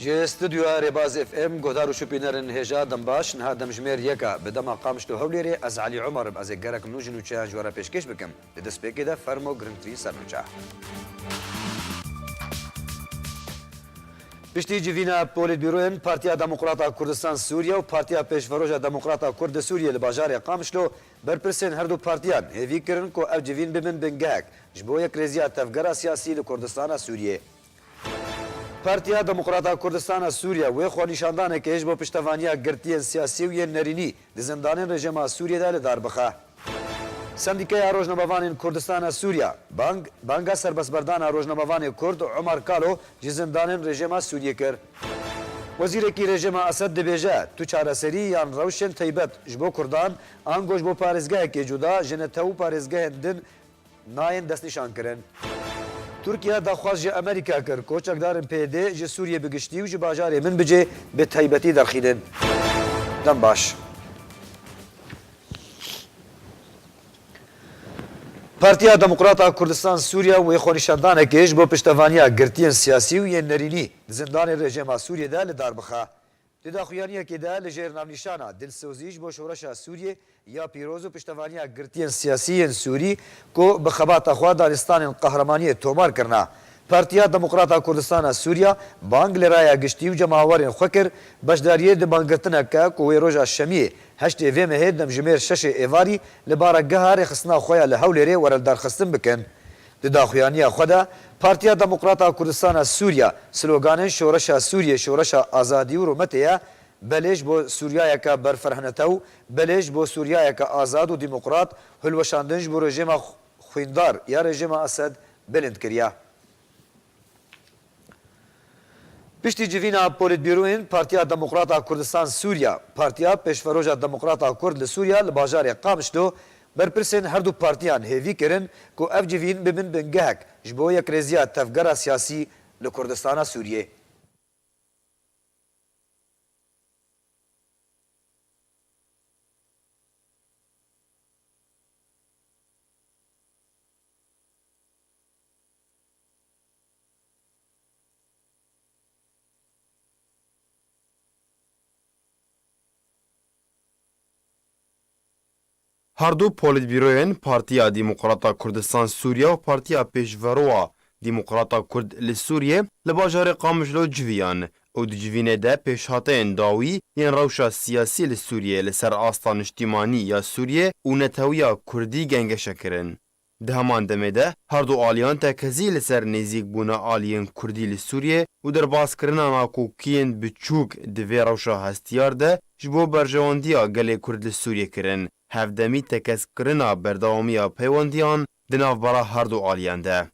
جه استودیو رباز اف ام گودارو شپینرن هجا دنباش نه دمجمیر یکا بدما قامشتو هولیری از علی عمر از گرک نوجنو چه جوارا پیشکش بکم دست پکی ده فرمو گرنتری سرنوچا پشتی جوینا پولیت بیروین پارتیا دموکراتا کردستان سوریا و پارتیا پیشوروجا دموکراتا کرد سوریا لباجار قامشلو برپرسین هر دو پارتیان هیوی کرن کو اف جوین ببن بنگاک جبو یک رزیا تفگرا سیاسی لکردستان سوریه پارتیا دموکراتا کردستان سوریا و خو نشاندانه که هیچ با پشتوانیا گرتی سیاسی و نرینی د زندان رژیم سوریه دل داربخه سندیکای روزنامه‌وان کردستان سوریا بانگا سربسبردان روزنامه‌وان کرد عمر کالو زندان رژیم سوریه کرد وزیر کی رژیم اسد دبیجه تو چارەسەری یان روشن تایبەت جبو کردان آنگوش بو پارێزگای که جدا جنتو پارێزگای دن ناین دست نشان کردن ترکیه دخواست جه امریکا کرد کوچکدارن پیده جه سوریه بگشتی و جه باجاره من بجه به تایبەتی درخیدن دم باش پارتیا دموکراتا کردستان سوریا و خونشاندانه کهش با پشتوانیا گرتین سیاسی و یه نرینی زندان رژیم سوریه ده لداربخه دیده خویانیه که ده لجیر نامنشانه دلسوزیش با شورش سوریه یا پیروز و پشتوانیا گرتین سیاسی سوری که بخبات خواه دارستان قهرمانی تومار کرنا پارتیا دموکراتا کردستان سوریا بانگ لرایا گشتی و جماوارین خوکر بشداریه ده بانگرتنه که کوی روژا شمیه هشتی وی مهید دم جمیر شش ایواری لبارا گهار خصنا خویا لحولری ورل دار خستن بکن ده خویانی خدا پارتیا دموکراتا کردستان سوریا سلوگان شورش سوریه شورش آزادی و رومتیا بلش بو سوریا که برفرهنتو بلش بو سوریا که آزاد و دموکرات هلوشاندنج بو رژیم خویندار یا رژیم اسد بلند کریا پشتی جوینا پولیت بیروین پارتیا دموکراتا کردستان سوریا پارتیا پیشوروجا دموکراتا کرد لسوریا لباجار قامشتو برپرسین هر دو پارتیان هیوی کرن کو اف جوین ببن بنگهک جبو یک رزیا تفگرا سیاسی لکردستان سوریه هر دو پولیتبیروین پارتیا دموکراتا کردستان سوریا و پارتیا پیشوروا دموکراتا کرد لسوریه لباجار قامجلو جویان او دی جوینه ده پیشهاتین داوی ین روشا سیاسی لسوریه لسر آستان اجتماعی یا سوریه و نتویا کردی گنگشه کرن. ده همان دمه ده هر دو آلیان تکزی لسر نزیک بونا آلیان کردی لسوریه و در باز کرنا ناکوکین بچوک دوی روشا هستیار ده جبو برجواندیا گلی کرد لسوریه کرن. هفدمی تکس کرنا برداومیا پیوندیان دناو برا هر دو آلیان ده.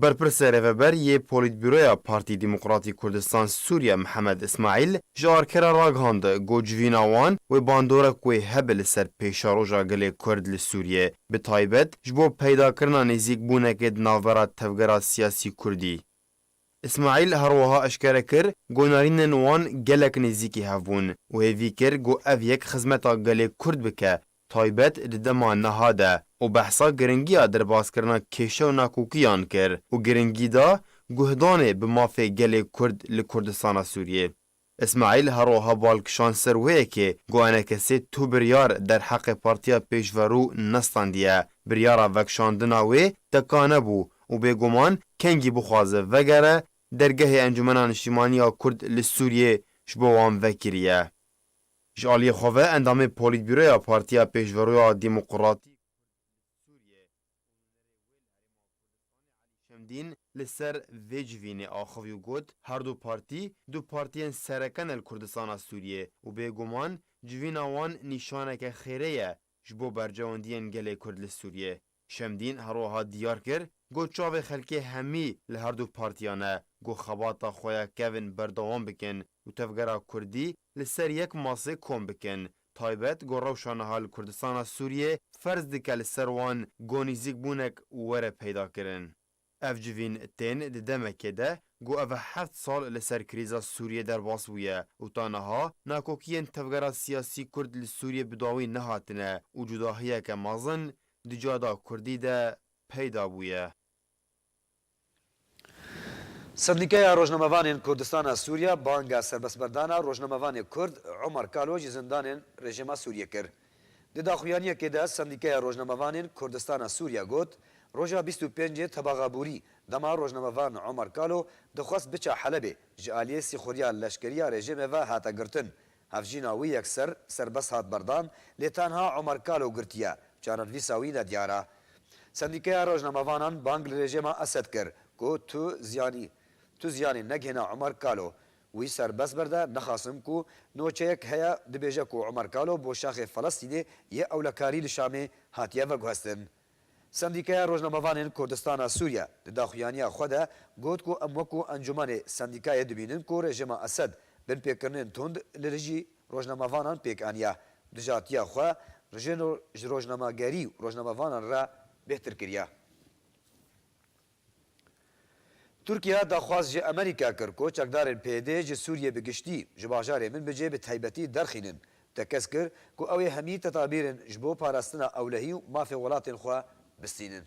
برپرس رهبر یه پولیتبیرویا پارتی دموکراتی کردستان سوریا محمد اسماعیل جارکرا راگهاند گوجویناوان و باندورا کوی هبل سر پیشاروجا گلی کرد لسوریه به تایبت جبو پیدا کرنا نزیک بونه که دناورا تفگرا سیاسی کردی. اسماعیل هروها اشکره کر گونارین نوان گلک نزیکی هفون و هیوی کر گو او یک خزمتا گلی کرد بکه تایبت ددما نهاده و بحثا گرنگی در باز کرنا کشه و ناکوکیان کر و گرنگی دا گهدانه به مافی گل کرد لکردستان سوریه. اسماعیل هروها بالکشان سروه که گوانه کسی تو بریار در حق پارتیا پیشورو نستاندیه بریارا وکشاندناوی تکانه بو و بگمان کنگی بخوازه وگره درگه انجمنان اجتماعی کرد لسوریه شبوان وکریه. جالی خواه اندام پولیتبیرویا پارتیا پیشورویا دموکراتی سوریه شمدین لسر ویجوین آخوی و گود هر دو پارتیان سرکن الکردستان سوریه و بگمان جوین آوان نشانه که خیره جبو برجواندین گله کرد لسوریه. شمدین هروها دیار کر گو چاو خلکی همی لهر دو پارتیانه گو خباتا خویا کوین بردوان بکن و تفگرا کردی لسر یک ماسه کن بکن تایبت گو روشانه حال کردستان سوریه فرض دکه لسر وان گو نزیک بونک وره پیدا کرن. اف جوین تین دمکه ده گو او 7 سال لسر کریزا سوریه در باس بویه و تانها ناکوکین تفگرا سیاسی کرد لسوریه بداوی نهاتنه و جداهیه که مازن دجادا کردی ده پیدا بویه. سندیکای روزنامه‌وانên Kurdistana Sûriya banga serbestberdana roznamevane Kurd Umar Kalo ji zindanên rejima Sûriye kir. Di daxuyaniyekê de sendîkaya roznamevanên Kurdistana Sûriya got, roja 25 tebaxaborî dema rojnamevan Umar Kalo dixwast biça Helebê ji aliyê sîxuriya leşkeriya rejimê ve hate girtin. Hevjîna wî yekser serbest hat berdan, lê tenha Umar Kalo girtiye, çarenivîsa wî ne diyar e. Sendîkaya rojnamevanan bang li rejima Esed kir ku tu ziyanê negihêna Umar Kalo. Wî serbest berde nexasim ku noçeyek heye dibêje ku Umar Kalo bo şaxê Felestînê yê ewlekarî li Şamê hatiye veguhestin. Sendîkaya Rojnamevanên Kurdistana Sûriya di daxuyaniya xwe de got ku em wekû encûmenê sendîkayê dibînin ku rejima Esed bin pêkirinên tund li dijî rojnamevanan pêk aniye. Dijatiya xwe ji rojnamegerî û rojnamevanan re bêhtir kiriye. Türkiye daxwaz ji Amerîka kir ku çekdarên PYD ji Sûriye bi giştî ji bajarê Minbicê bi taybetî derxînin. Te kes kir ku ew ê hemî tetabîrên ji bo parastina ewlehî û mafê welatên xwe bistînin.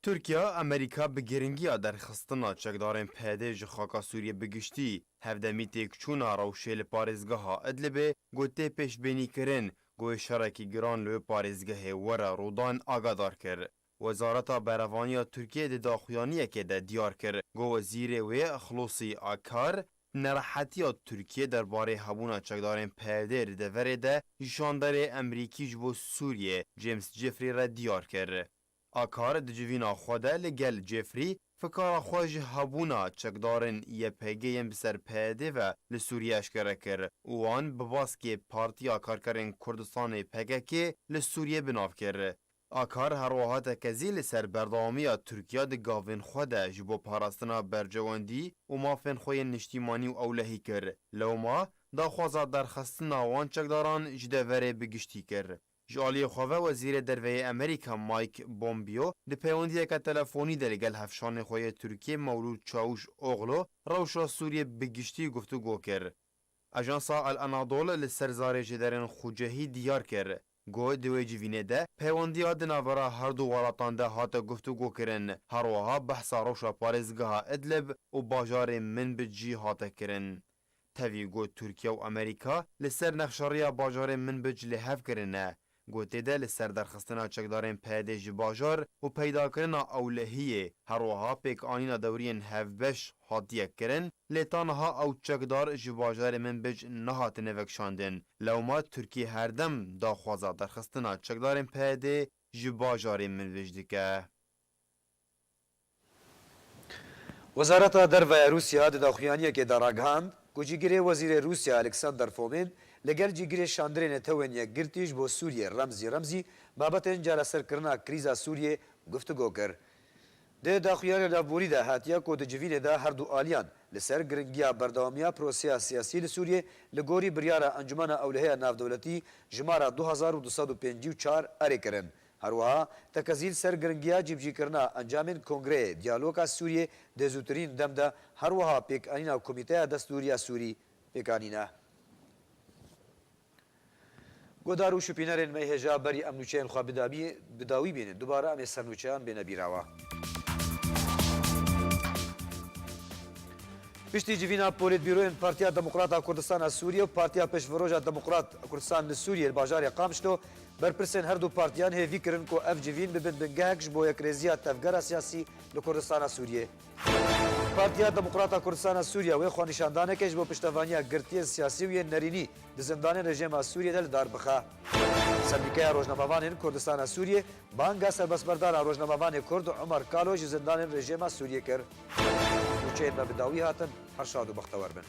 Türkiye, Amerîka bi giringiya derxistina çekdarên PYD ji xaka Sûriye bi giştî hevdemî têkçûna rewşê li parêzgeha Idlibê gotê pêşbînîkirin goyê şerekî giran li wê parêzgehê were rodan agadar kir. Wezareta Berevaniya Türkiye di daxuyaniyekê de diyar kir got wezîrê wê Xlosî Akar nerehetiya Türkiye derbarê hebûna çekdarên PYD li deverê de îşanderê Emerîkî ji bo Sûriye James Jeffrey re diyar kir. Akar di civîna xwe de li gel Jeffrey fikara xwe ji hebûna çekdarên YPG'yên bi ser PYD ve li Sûriye eşkere kir û wan bi baskê Partiya Karkerên Kurdistanê PKK li Sûriye binav kir. Akar her wiha tekezî li ser berdewamiya Tirkiye di gavên xwe de ji bo parastina bercewendî û mafên xwe yên niştîmanî û ewlehî kir. Li Wema daxwaza derxistina wan çekdaran ji deverê bi giştî kir. Ji aliyê xwe ve Wezîrê Derveyê Amerîka Mike Pompeo di peywendiyeke telefonî de li gel hevşanê xwe yê Tirkiye Mewlûd Çavuşoğlu rewşa Sûriye bi giştî guftûgû kir. Ajansa El Anadol li ser zarê ji derên Xucehî diyar kir. Got di wê civînê de peywandiya di navbera her du welatan de hate guftûgû kirin. Her wiha behsa rewşa parêzgeha Idlib û bajarê Minbic jî hate kirin. Tevî got Tirkiye û Amerîka li ser nexşariya bajarê Minbic li hev kirine. Gotê de li ser derxistina çekdarên PYD ji bajar û peydakirina ewlehiyê her wiha pêkanîna dewriyên hevbeş hatiye kirin, lê tanha ew çekdar ji bajarê Minbic nehatine vekşandin. Li Wema Tirkiye herdem daxwaza derxistina çekdarên PYD ji bajarê Minbic dike. Wezareta Derveya Rûsya di daxuyaniyekê de ragihand ku cîgirê Wezîrê Rûsya Alexander Fomin li gel cîgirê şandirên netewên yekgirtî ji bo Sûriye Remzî babetên caraserkirina krîza Sûriye guftûgû kir. Di daxuyanê navborî de hatiye ku di civînê de her du aliyan li ser giringiya berdewamiya proseya siyasî li Sûriye li gorî biryara Encûmena Ewleheya Navdewletî ji mara 2254 erê kirin. Her wiha tekezîl ser giringiya cîbjîkirina encamên Kongreyê Diyaloga Sûriye dê zûtirîn dem de her wiha pêkanîna Komîteya Destûriya Sûrî pêkanîne. Godar û şûpînerên meyhêja berî em nûçeyên xwe bidawî bînin. Dubare em ê sernûçeyan bêne bîrawa. Piştî civîna Polîtbîroyên Partiya Demokrata Kurdistana Sûriye û Partiya Pêşveroja Demokrat Kurdistan li Sûriye li bajarê Qamişlo berpirsên her du partiyan hêvî kirin ku ev civîn bibin bingehek ji bo yekrêziya tevgera siyasî li Kurdistana Sûriye. Partiya Demokrata Kurdistana Sûriye wê xwenîşandanekê ji bo piştevaniya girtiyên siyasî û yên nerînî di zindanên rejima Sûriye de li dar bixe. Sendîkaya Rojnamevanên Kurdistana Sûriye banga serbestberdana Rojnamevanê Kurd Umar Kalo ji zindanên rejima Sûriye kir. Nûçeyên me bi dawî hatin her şad û bextewar bin.